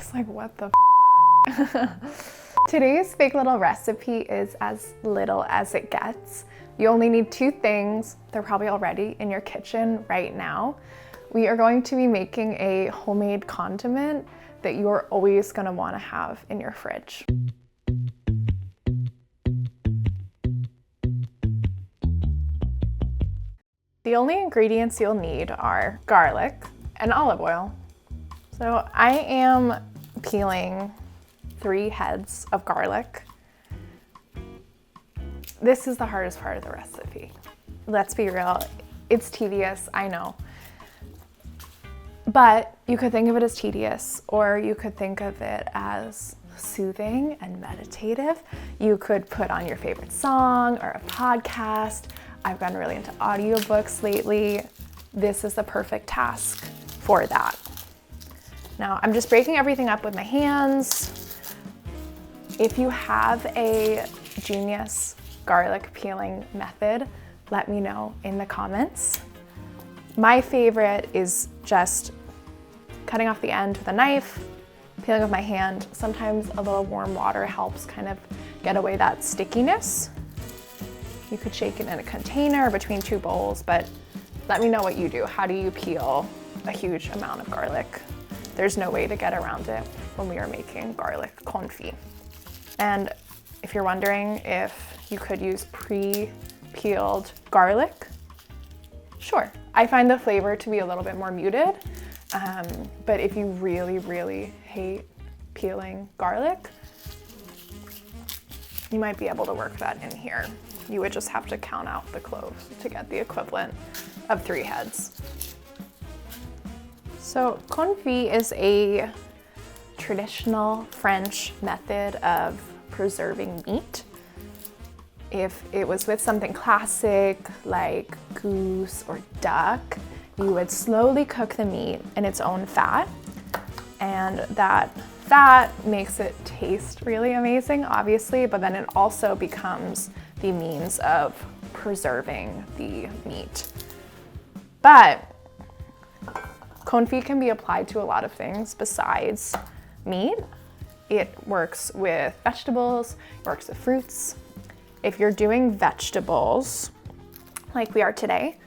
just like, what the Today's fake little recipe is as little as it gets. You only need 2 things. They're probably already in your kitchen right now. We are going to be making a homemade condiment that you're always gonna wanna have in your fridge. The only ingredients you'll need are garlic and olive oil. So I am peeling 3 heads of garlic. This is the hardest part of the recipe. Let's be real, it's tedious, I know. But you could think of it as tedious, or you could think of it as soothing and meditative. You could put on your favorite song or a podcast. I've gotten really into audiobooks lately. This is the perfect task for that. Now, I'm just breaking everything up with my hands. If you have a genius garlic peeling method, let me know in the comments. My favorite is just cutting off the end with a knife, peeling with my hand. Sometimes a little warm water helps kind of get away that stickiness. You could shake it in a container between 2 bowls, but let me know what you do. How do you peel a huge amount of garlic? There's no way to get around it when we are making garlic confit. And if you're wondering if you could use pre-peeled garlic, sure. I find the flavor to be a little bit more muted, but if you really, really hate peeling garlic, you might be able to work that in here. You would just have to count out the cloves to get the equivalent of 3 heads. So confit is a traditional French method of preserving meat. If it was with something classic like goose or duck, you would slowly cook the meat in its own fat, and that fat makes it taste really amazing, obviously, but then it also becomes the means of preserving the meat. But confit can be applied to a lot of things besides meat. It works with vegetables, it works with fruits. If you're doing vegetables, like we are today,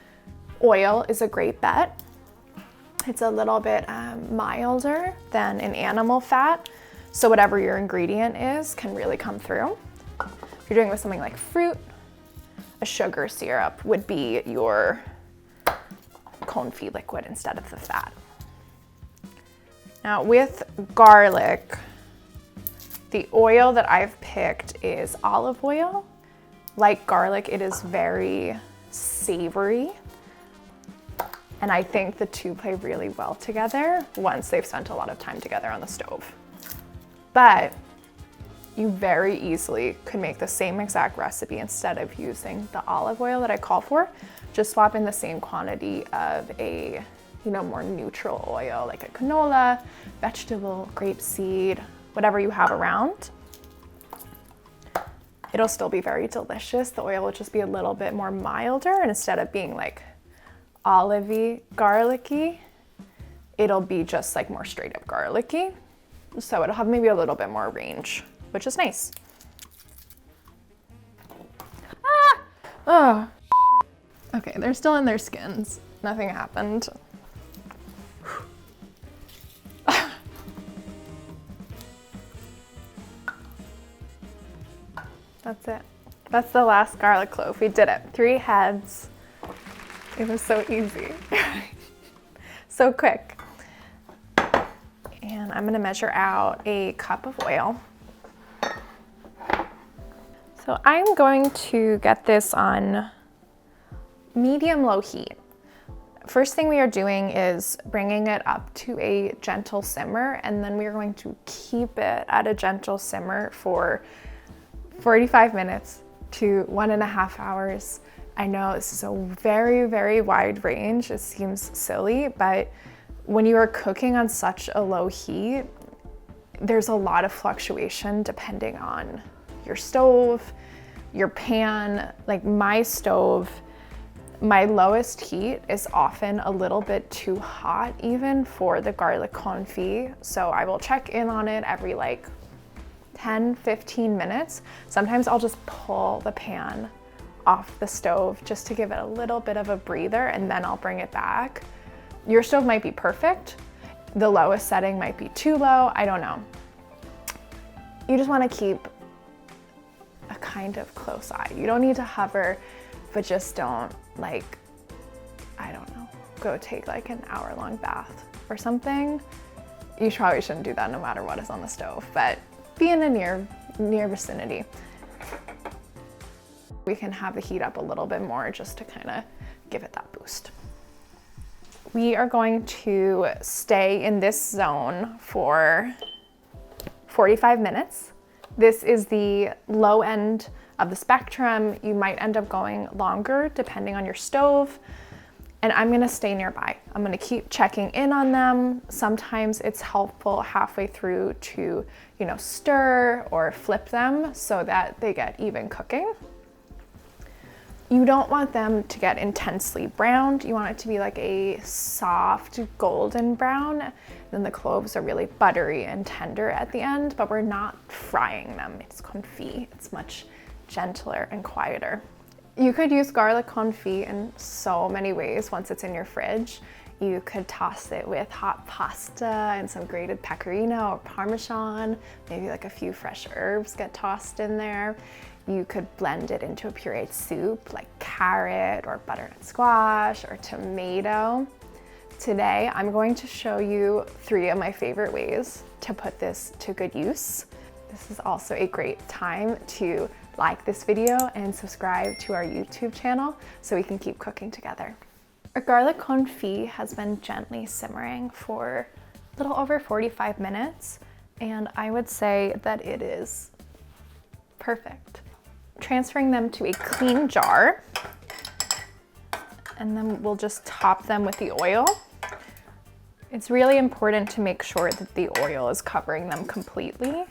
oil is a great bet. It's a little bit milder than an animal fat, so whatever your ingredient is can really come through. If you're doing with something like fruit, a sugar syrup would be your confit liquid instead of the fat. Now with garlic, the oil that I've picked is olive oil. Like garlic, it is very savory. And I think the 2 play really well together once they've spent a lot of time together on the stove. But you very easily could make the same exact recipe instead of using the olive oil that I call for. Just swap in the same quantity of a, more neutral oil like a canola, vegetable, grapeseed, whatever you have around. It'll still be very delicious. The oil will just be a little bit more milder, and instead of being like olivey, garlicky, it'll be just like more straight up garlicky. So it'll have maybe a little bit more range, which is nice. Oh, okay, they're still in their skins. Nothing happened. That's it. That's the last garlic clove. We did it. 3 heads. It was so easy. So quick. And I'm gonna measure out a cup of oil. So I'm going to get this on medium-low heat. First thing we are doing is bringing it up to a gentle simmer, and then we are going to keep it at a gentle simmer for 45 minutes to 1.5 hours. I know this is a very, very wide range. It seems silly, but when you are cooking on such a low heat, there's a lot of fluctuation depending on your stove, your pan. Like my stove My lowest heat is often a little bit too hot even for the garlic confit. So I will check in on it every like 10-15 minutes. Sometimes I'll just pull the pan off the stove just to give it a little bit of a breather, and then I'll bring it back. Your stove might be perfect. The lowest setting might be too low. I don't know. You just want to keep a kind of close eye. You don't need to hover, but just don't like, I don't know, go take like an hour-long bath or something. You probably shouldn't do that no matter what is on the stove, but be in a near vicinity. We can have the heat up a little bit more just to kind of give it that boost. We are going to stay in this zone for 45 minutes. This is the low end of the spectrum. You might end up going longer depending on your stove. And I'm gonna stay nearby. I'm gonna keep checking in on them. Sometimes it's helpful halfway through to, stir or flip them so that they get even cooking. You don't want them to get intensely browned. You want it to be like a soft golden brown. Then the cloves are really buttery and tender at the end, but we're not frying them. It's confit. It's much gentler and quieter. You could use garlic confit in so many ways once it's in your fridge. You could toss it with hot pasta and some grated pecorino or parmesan. Maybe like a few fresh herbs get tossed in there. You could blend it into a pureed soup like carrot or butternut squash or tomato. Today, I'm going to show you 3 of my favorite ways to put this to good use. This is also a great time to like this video and subscribe to our YouTube channel so we can keep cooking together. Our garlic confit has been gently simmering for a little over 45 minutes, and I would say that it is perfect. Transferring them to a clean jar, and then we'll just top them with the oil. It's really important to make sure that the oil is covering them completely.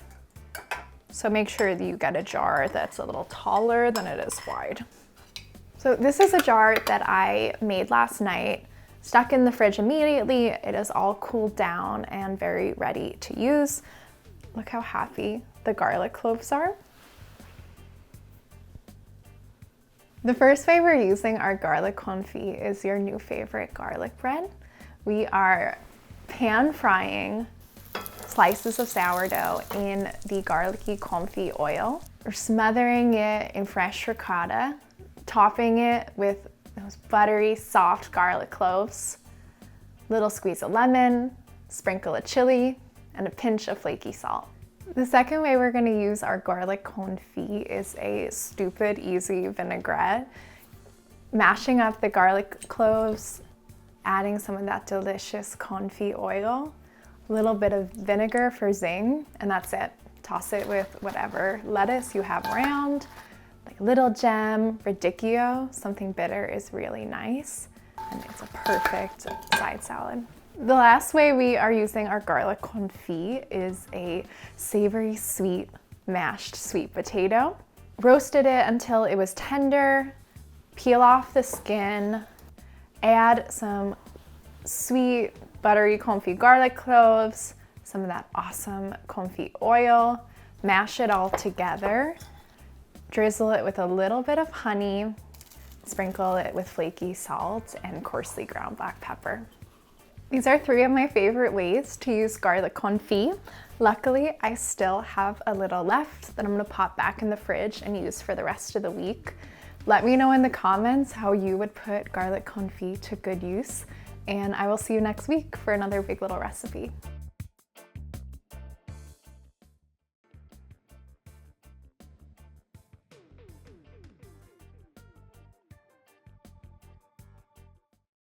So make sure that you get a jar that's a little taller than it is wide. So this is a jar that I made last night, stuck in the fridge immediately. It is all cooled down and very ready to use. Look how happy the garlic cloves are. The first way we're using our garlic confit is your new favorite garlic bread. We are pan frying slices of sourdough in the garlicky confit oil. We're smothering it in fresh ricotta, topping it with those buttery, soft garlic cloves, little squeeze of lemon, sprinkle of chili, and a pinch of flaky salt. The second way we're going to use our garlic confit is a stupid easy vinaigrette. Mashing up the garlic cloves, adding some of that delicious confit oil, a little bit of vinegar for zing, and that's it. Toss it with whatever lettuce you have around, like little gem, radicchio, something bitter is really nice, and it's a perfect side salad. The last way we are using our garlic confit is a savory sweet mashed sweet potato. Roasted it until it was tender, peel off the skin, add some sweet buttery confit garlic cloves, some of that awesome confit oil, mash it all together, drizzle it with a little bit of honey, sprinkle it with flaky salt and coarsely ground black pepper. These are 3 of my favorite ways to use garlic confit. Luckily, I still have a little left that I'm gonna pop back in the fridge and use for the rest of the week. Let me know in the comments how you would put garlic confit to good use, and I will see you next week for another big little recipe.